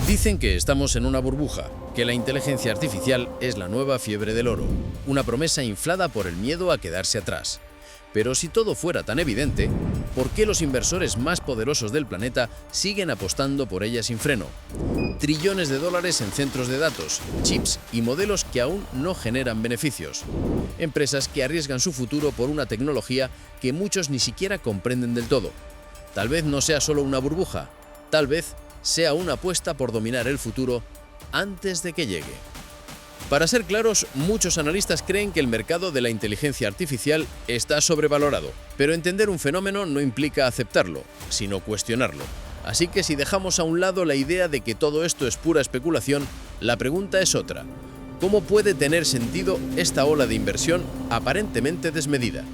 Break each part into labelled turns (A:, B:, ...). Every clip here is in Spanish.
A: Dicen que estamos en una burbuja, que la inteligencia artificial es la nueva fiebre del oro, una promesa inflada por el miedo a quedarse atrás. Pero si todo fuera tan evidente, ¿por qué los inversores más poderosos del planeta siguen apostando por ella sin freno? Trillones de dólares en centros de datos, chips y modelos que aún no generan beneficios. Empresas que arriesgan su futuro por una tecnología que muchos ni siquiera comprenden del todo. Tal vez no sea solo una burbuja, tal vez sea una apuesta por dominar el futuro antes de que llegue. Para ser claros, muchos analistas creen que el mercado de la inteligencia artificial está sobrevalorado, pero entender un fenómeno no implica aceptarlo, sino cuestionarlo. Así que si dejamos a un lado la idea de que todo esto es pura especulación, la pregunta es otra: ¿cómo puede tener sentido esta ola de inversión aparentemente desmedida?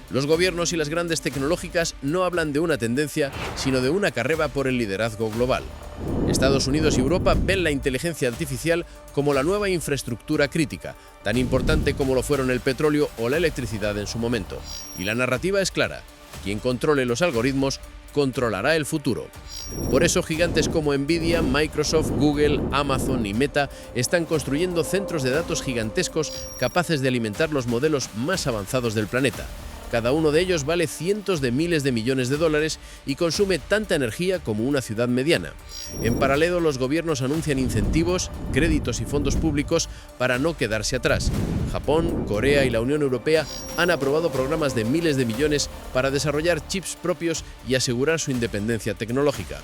A: Los gobiernos y las grandes tecnológicas no hablan de una tendencia, sino de una carrera por el liderazgo global. Estados Unidos y Europa ven la inteligencia artificial como la nueva infraestructura crítica, tan importante como lo fueron el petróleo o la electricidad en su momento. Y la narrativa es clara: quien controle los algoritmos controlará el futuro. Por eso gigantes como Nvidia, Microsoft, Google, Amazon y Meta están construyendo centros de datos gigantescos capaces de alimentar los modelos más avanzados del planeta. Cada uno de ellos vale cientos de miles de millones de dólares y consume tanta energía como una ciudad mediana. En paralelo, los gobiernos anuncian incentivos, créditos y fondos públicos para no quedarse atrás. Japón, Corea y la Unión Europea han aprobado programas de miles de millones para desarrollar chips propios y asegurar su independencia tecnológica.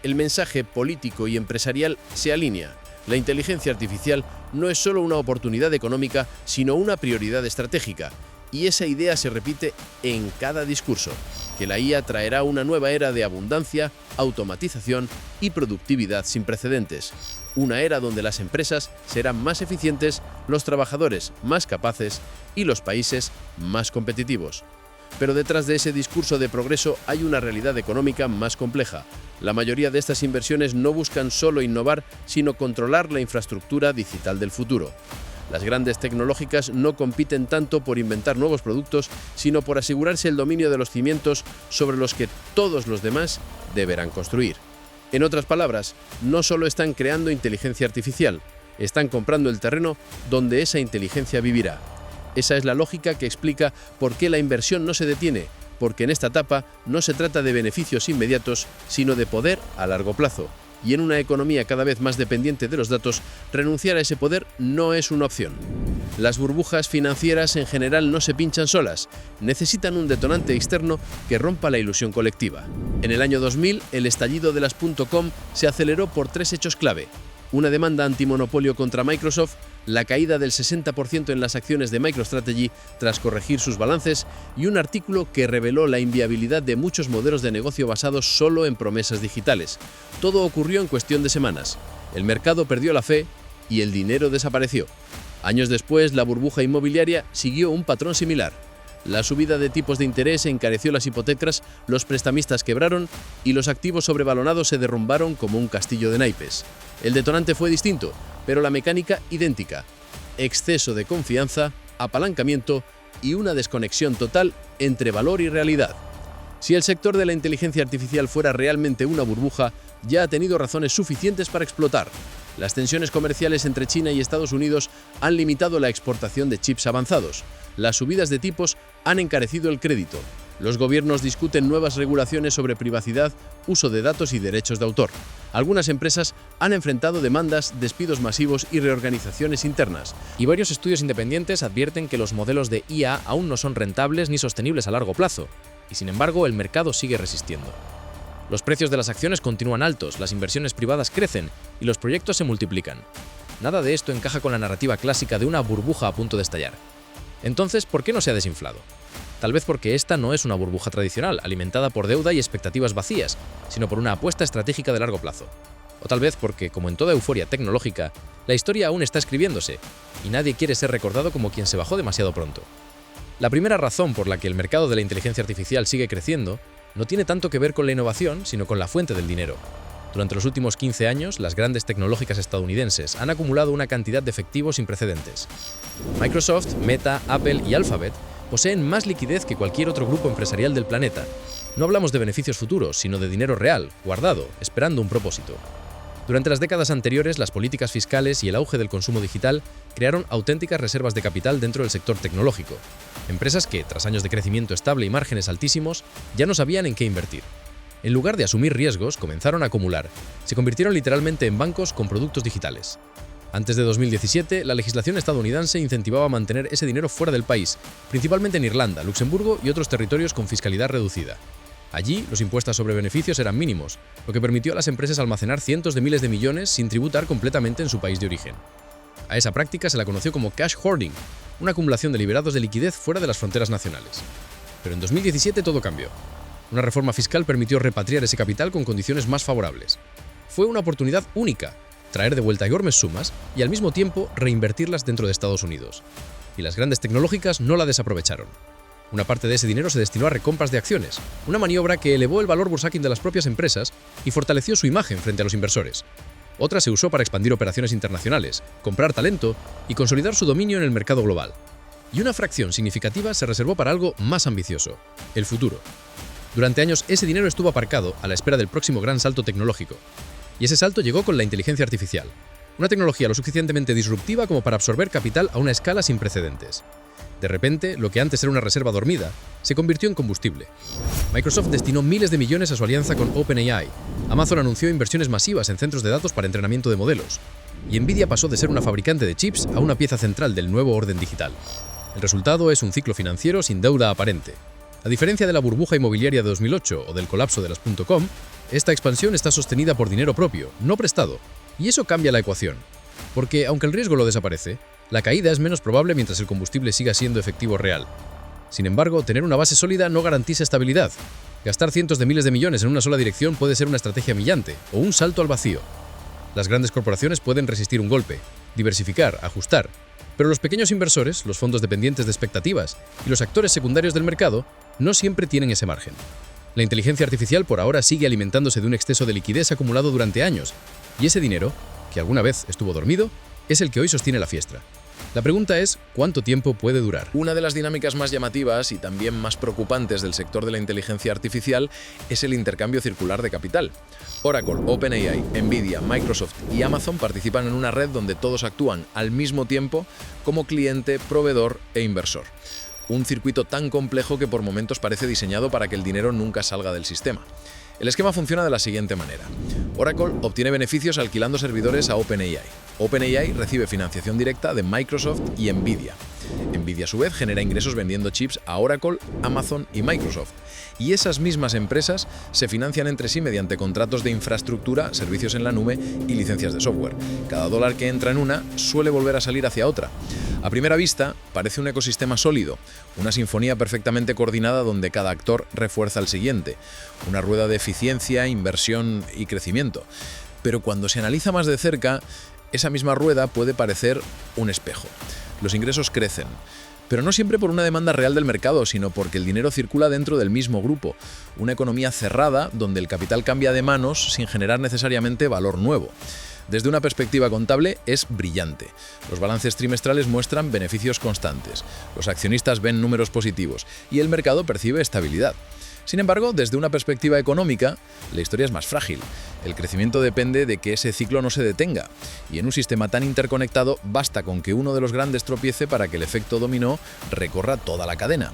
A: El mensaje político y empresarial se alinea. La inteligencia artificial no es solo una oportunidad económica, sino una prioridad estratégica. Y esa idea se repite en cada discurso, que la IA traerá una nueva era de abundancia, automatización y productividad sin precedentes. Una era donde las empresas serán más eficientes, los trabajadores más capaces y los países más competitivos. Pero detrás de ese discurso de progreso hay una realidad económica más compleja. La mayoría de estas inversiones no buscan solo innovar, sino controlar la infraestructura digital del futuro. Las grandes tecnológicas no compiten tanto por inventar nuevos productos, sino por asegurarse el dominio de los cimientos sobre los que todos los demás deberán construir. En otras palabras, no solo están creando inteligencia artificial, están comprando el terreno donde esa inteligencia vivirá. Esa es la lógica que explica por qué la inversión no se detiene, porque en esta etapa no se trata de beneficios inmediatos, sino de poder a largo plazo. Y en una economía cada vez más dependiente de los datos, renunciar a ese poder no es una opción. Las burbujas financieras en general no se pinchan solas, necesitan un detonante externo que rompa la ilusión colectiva. En el año 2000, el estallido de las .com se aceleró por tres hechos clave: una demanda antimonopolio contra Microsoft, la caída del 60% en las acciones de MicroStrategy tras corregir sus balances y un artículo que reveló la inviabilidad de muchos modelos de negocio basados solo en promesas digitales. Todo ocurrió en cuestión de semanas. El mercado perdió la fe y el dinero desapareció. Años después, la burbuja inmobiliaria siguió un patrón similar. La subida de tipos de interés encareció las hipotecas, los prestamistas quebraron y los activos sobrevalorados se derrumbaron como un castillo de naipes. El detonante fue distinto, pero la mecánica idéntica: exceso de confianza, apalancamiento y una desconexión total entre valor y realidad. Si el sector de la inteligencia artificial fuera realmente una burbuja, ya ha tenido razones suficientes para explotar. Las tensiones comerciales entre China y Estados Unidos han limitado la exportación de chips avanzados. Las subidas de tipos han encarecido el crédito. Los gobiernos discuten nuevas regulaciones sobre privacidad, uso de datos y derechos de autor. Algunas empresas han enfrentado demandas, despidos masivos y reorganizaciones internas.
B: Y varios estudios independientes advierten que los modelos de IA aún no son rentables ni sostenibles a largo plazo. Y sin embargo, el mercado sigue resistiendo. Los precios de las acciones continúan altos, las inversiones privadas crecen y los proyectos se multiplican. Nada de esto encaja con la narrativa clásica de una burbuja a punto de estallar. Entonces, ¿por qué no se ha desinflado? Tal vez porque esta no es una burbuja tradicional, alimentada por deuda y expectativas vacías, sino por una apuesta estratégica de largo plazo. O tal vez porque, como en toda euforia tecnológica, la historia aún está escribiéndose y nadie quiere ser recordado como quien se bajó demasiado pronto. La primera razón por la que el mercado de la inteligencia artificial sigue creciendo no tiene tanto que ver con la innovación, sino con la fuente del dinero. Durante los últimos 15 años, las grandes tecnológicas estadounidenses han acumulado una cantidad de efectivos sin precedentes. Microsoft, Meta, Apple y Alphabet poseen más liquidez que cualquier otro grupo empresarial del planeta. No hablamos de beneficios futuros, sino de dinero real, guardado, esperando un propósito. Durante las décadas anteriores, las políticas fiscales y el auge del consumo digital crearon auténticas reservas de capital dentro del sector tecnológico. Empresas que, tras años de crecimiento estable y márgenes altísimos, ya no sabían en qué invertir. En lugar de asumir riesgos, comenzaron a acumular. Se convirtieron literalmente en bancos con productos digitales. Antes de 2017, la legislación estadounidense incentivaba mantener ese dinero fuera del país, principalmente en Irlanda, Luxemburgo y otros territorios con fiscalidad reducida. Allí, los impuestos sobre beneficios eran mínimos, lo que permitió a las empresas almacenar cientos de miles de millones sin tributar completamente en su país de origen. A esa práctica se la conoció como cash hoarding, una acumulación de liberados de liquidez fuera de las fronteras nacionales. Pero en 2017 todo cambió. Una reforma fiscal permitió repatriar ese capital con condiciones más favorables. Fue una oportunidad única, traer de vuelta enormes sumas y al mismo tiempo reinvertirlas dentro de Estados Unidos. Y las grandes tecnológicas no la desaprovecharon. Una parte de ese dinero se destinó a recompras de acciones, una maniobra que elevó el valor bursátil de las propias empresas y fortaleció su imagen frente a los inversores. Otra se usó para expandir operaciones internacionales, comprar talento y consolidar su dominio en el mercado global. Y una fracción significativa se reservó para algo más ambicioso: el futuro. Durante años ese dinero estuvo aparcado a la espera del próximo gran salto tecnológico. Y ese salto llegó con la inteligencia artificial, una tecnología lo suficientemente disruptiva como para absorber capital a una escala sin precedentes. De repente, lo que antes era una reserva dormida, se convirtió en combustible. Microsoft destinó miles de millones a su alianza con OpenAI. Amazon anunció inversiones masivas en centros de datos para entrenamiento de modelos. Y Nvidia pasó de ser una fabricante de chips a una pieza central del nuevo orden digital. El resultado es un ciclo financiero sin deuda aparente. A diferencia de la burbuja inmobiliaria de 2008 o del colapso de las .com, esta expansión está sostenida por dinero propio, no prestado. Y eso cambia la ecuación. Porque, aunque el riesgo lo desaparece, la caída es menos probable mientras el combustible siga siendo efectivo real. Sin embargo, tener una base sólida no garantiza estabilidad. Gastar cientos de miles de millones en una sola dirección puede ser una estrategia humillante o un salto al vacío. Las grandes corporaciones pueden resistir un golpe, diversificar, ajustar, pero los pequeños inversores, los fondos dependientes de expectativas y los actores secundarios del mercado no siempre tienen ese margen. La inteligencia artificial por ahora sigue alimentándose de un exceso de liquidez acumulado durante años, y ese dinero, que alguna vez estuvo dormido, es el que hoy sostiene la fiesta. La pregunta es, ¿cuánto tiempo puede durar?
A: Una de las dinámicas más llamativas y también más preocupantes del sector de la inteligencia artificial es el intercambio circular de capital. Oracle, OpenAI, Nvidia, Microsoft y Amazon participan en una red donde todos actúan al mismo tiempo como cliente, proveedor e inversor. Un circuito tan complejo que por momentos parece diseñado para que el dinero nunca salga del sistema. El esquema funciona de la siguiente manera. Oracle obtiene beneficios alquilando servidores a OpenAI. OpenAI recibe financiación directa de Microsoft y Nvidia. Nvidia a su vez genera ingresos vendiendo chips a Oracle, Amazon y Microsoft. Y esas mismas empresas se financian entre sí mediante contratos de infraestructura, servicios en la nube y licencias de software. Cada dólar que entra en una suele volver a salir hacia otra. A primera vista, parece un ecosistema sólido, una sinfonía perfectamente coordinada donde cada actor refuerza al siguiente, una rueda de eficiencia, inversión y crecimiento. Pero cuando se analiza más de cerca, esa misma rueda puede parecer un espejo. Los ingresos crecen, pero no siempre por una demanda real del mercado, sino porque el dinero circula dentro del mismo grupo, una economía cerrada donde el capital cambia de manos sin generar necesariamente valor nuevo. Desde una perspectiva contable es brillante. Los balances trimestrales muestran beneficios constantes, los accionistas ven números positivos y el mercado percibe estabilidad. Sin embargo, desde una perspectiva económica, la historia es más frágil. El crecimiento depende de que ese ciclo no se detenga, y en un sistema tan interconectado basta con que uno de los grandes tropiece para que el efecto dominó recorra toda la cadena.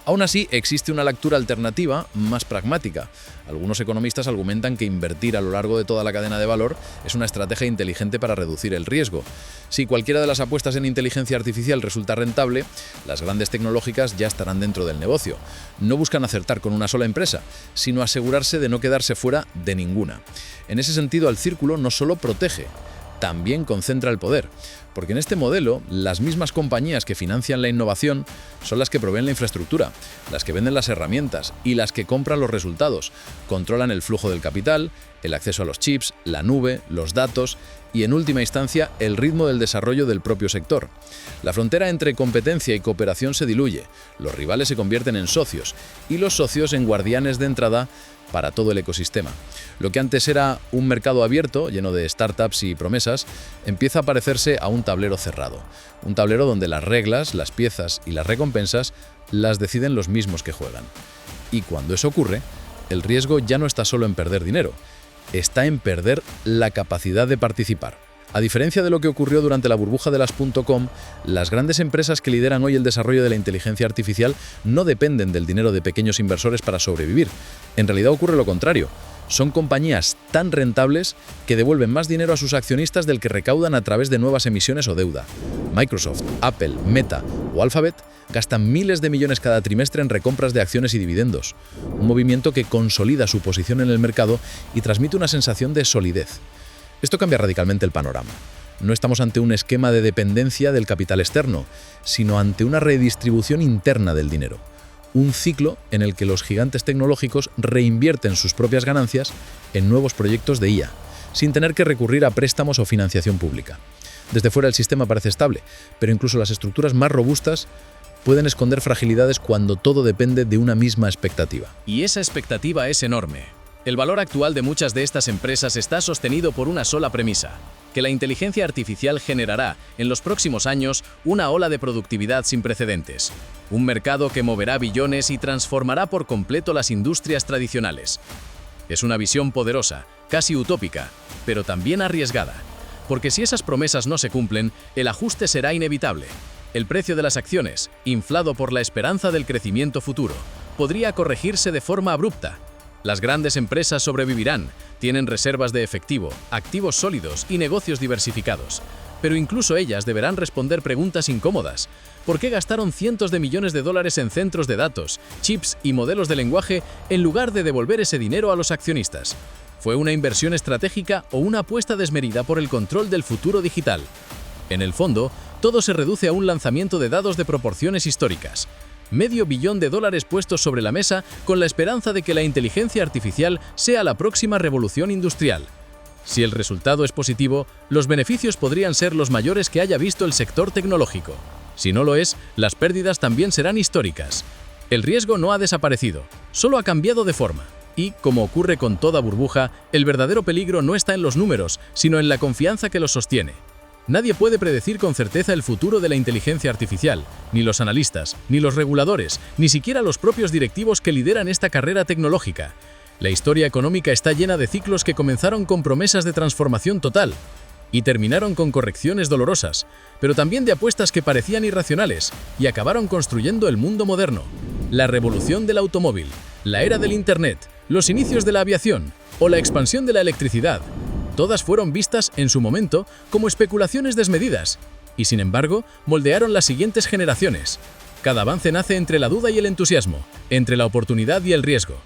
A: Aún así, existe una lectura alternativa más pragmática. Algunos economistas argumentan que invertir a lo largo de toda la cadena de valor es una estrategia inteligente para reducir el riesgo. Si cualquiera de las apuestas en inteligencia artificial resulta rentable, las grandes tecnológicas ya estarán dentro del negocio. No buscan acertar con una sola empresa, sino asegurarse de no quedarse fuera de ninguna. En ese sentido, el círculo no solo protege, también concentra el poder, porque en este modelo las mismas compañías que financian la innovación son las que proveen la infraestructura, las que venden las herramientas y las que compran los resultados, controlan el flujo del capital, el acceso a los chips, la nube, los datos y, en última instancia, el ritmo del desarrollo del propio sector. La frontera entre competencia y cooperación se diluye, los rivales se convierten en socios y los socios en guardianes de entrada para todo el ecosistema. Lo que antes era un mercado abierto, lleno de startups y promesas, empieza a parecerse a un tablero cerrado. Un tablero donde las reglas, las piezas y las recompensas las deciden los mismos que juegan. Y cuando eso ocurre, el riesgo ya no está solo en perder dinero, está en perder la capacidad de participar. A diferencia de lo que ocurrió durante la burbuja de las .com, las grandes empresas que lideran hoy el desarrollo de la inteligencia artificial no dependen del dinero de pequeños inversores para sobrevivir. En realidad ocurre lo contrario. Son compañías tan rentables que devuelven más dinero a sus accionistas del que recaudan a través de nuevas emisiones o deuda. Microsoft, Apple, Meta o Alphabet gastan miles de millones cada trimestre en recompras de acciones y dividendos, un movimiento que consolida su posición en el mercado y transmite una sensación de solidez. Esto cambia radicalmente el panorama. No estamos ante un esquema de dependencia del capital externo, sino ante una redistribución interna del dinero. Un ciclo en el que los gigantes tecnológicos reinvierten sus propias ganancias en nuevos proyectos de IA, sin tener que recurrir a préstamos o financiación pública. Desde fuera el sistema parece estable, pero incluso las estructuras más robustas pueden esconder fragilidades cuando todo depende de una misma expectativa.
B: Y esa expectativa es enorme. El valor actual de muchas de estas empresas está sostenido por una sola premisa: que la inteligencia artificial generará, en los próximos años, una ola de productividad sin precedentes. Un mercado que moverá billones y transformará por completo las industrias tradicionales. Es una visión poderosa, casi utópica, pero también arriesgada. Porque si esas promesas no se cumplen, el ajuste será inevitable. El precio de las acciones, inflado por la esperanza del crecimiento futuro, podría corregirse de forma abrupta. Las grandes empresas sobrevivirán, tienen reservas de efectivo, activos sólidos y negocios diversificados. Pero incluso ellas deberán responder preguntas incómodas. ¿Por qué gastaron cientos de millones de dólares en centros de datos, chips y modelos de lenguaje en lugar de devolver ese dinero a los accionistas? ¿Fue una inversión estratégica o una apuesta desmedida por el control del futuro digital? En el fondo, todo se reduce a un lanzamiento de dados de proporciones históricas. $500 millones puestos sobre la mesa con la esperanza de que la inteligencia artificial sea la próxima revolución industrial. Si el resultado es positivo, los beneficios podrían ser los mayores que haya visto el sector tecnológico. Si no lo es, las pérdidas también serán históricas. El riesgo no ha desaparecido, solo ha cambiado de forma. Y, como ocurre con toda burbuja, el verdadero peligro no está en los números, sino en la confianza que los sostiene. Nadie puede predecir con certeza el futuro de la inteligencia artificial, ni los analistas, ni los reguladores, ni siquiera los propios directivos que lideran esta carrera tecnológica. La historia económica está llena de ciclos que comenzaron con promesas de transformación total y terminaron con correcciones dolorosas, pero también de apuestas que parecían irracionales y acabaron construyendo el mundo moderno. La revolución del automóvil, la era del Internet, los inicios de la aviación o la expansión de la electricidad. Todas fueron vistas en su momento como especulaciones desmedidas y, sin embargo, moldearon las siguientes generaciones. Cada avance nace entre la duda y el entusiasmo, entre la oportunidad y el riesgo.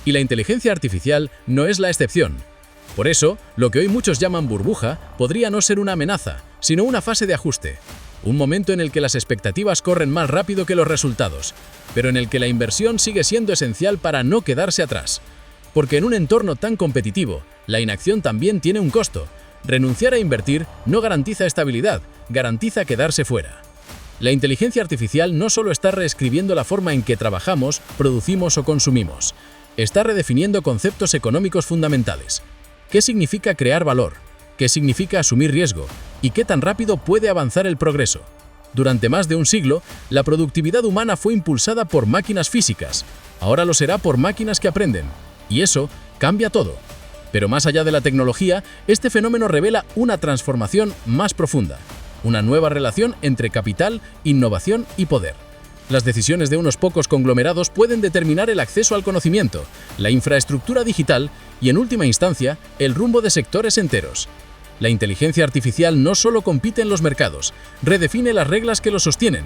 B: Y la inteligencia artificial no es la excepción. Por eso, lo que hoy muchos llaman burbuja podría no ser una amenaza, sino una fase de ajuste. Un momento en el que las expectativas corren más rápido que los resultados, pero en el que la inversión sigue siendo esencial para no quedarse atrás. Porque en un entorno tan competitivo, la inacción también tiene un costo. Renunciar a invertir no garantiza estabilidad, garantiza quedarse fuera. La inteligencia artificial no solo está reescribiendo la forma en que trabajamos, producimos o consumimos. Está redefiniendo conceptos económicos fundamentales. ¿Qué significa crear valor? ¿Qué significa asumir riesgo? ¿Y qué tan rápido puede avanzar el progreso? Durante más de un siglo, la productividad humana fue impulsada por máquinas físicas. Ahora lo será por máquinas que aprenden. Y eso cambia todo. Pero más allá de la tecnología, este fenómeno revela una transformación más profunda. Una nueva relación entre capital, innovación y poder. Las decisiones de unos pocos conglomerados pueden determinar el acceso al conocimiento, la infraestructura digital y, en última instancia, el rumbo de sectores enteros. La inteligencia artificial no solo compite en los mercados, redefine las reglas que los sostienen.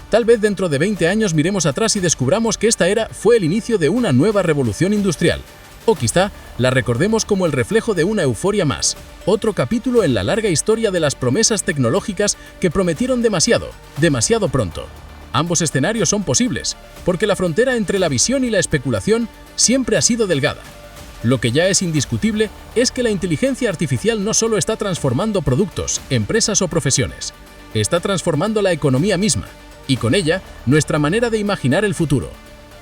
B: Tal vez dentro de 20 años miremos atrás y descubramos que esta era fue el inicio de una nueva revolución industrial. O quizá la recordemos como el reflejo de una euforia más, otro capítulo en la larga historia de las promesas tecnológicas que prometieron demasiado pronto. Ambos escenarios son posibles, porque la frontera entre la visión y la especulación siempre ha sido delgada. Lo que ya es indiscutible es que la inteligencia artificial no solo está transformando productos, empresas o profesiones, está transformando la economía misma, y con ella, nuestra manera de imaginar el futuro.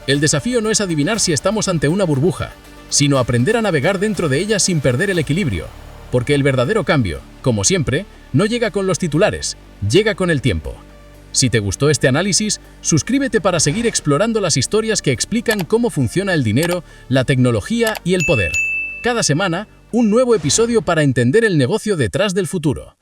B: El desafío no es adivinar si estamos ante una burbuja, sino aprender a navegar dentro de ella sin perder el equilibrio, porque el verdadero cambio, como siempre, no llega con los titulares, llega con el tiempo. Si te gustó este análisis, suscríbete para seguir explorando las historias que explican cómo funciona el dinero, la tecnología y el poder. Cada semana,
A: Un nuevo episodio para entender el negocio detrás del futuro.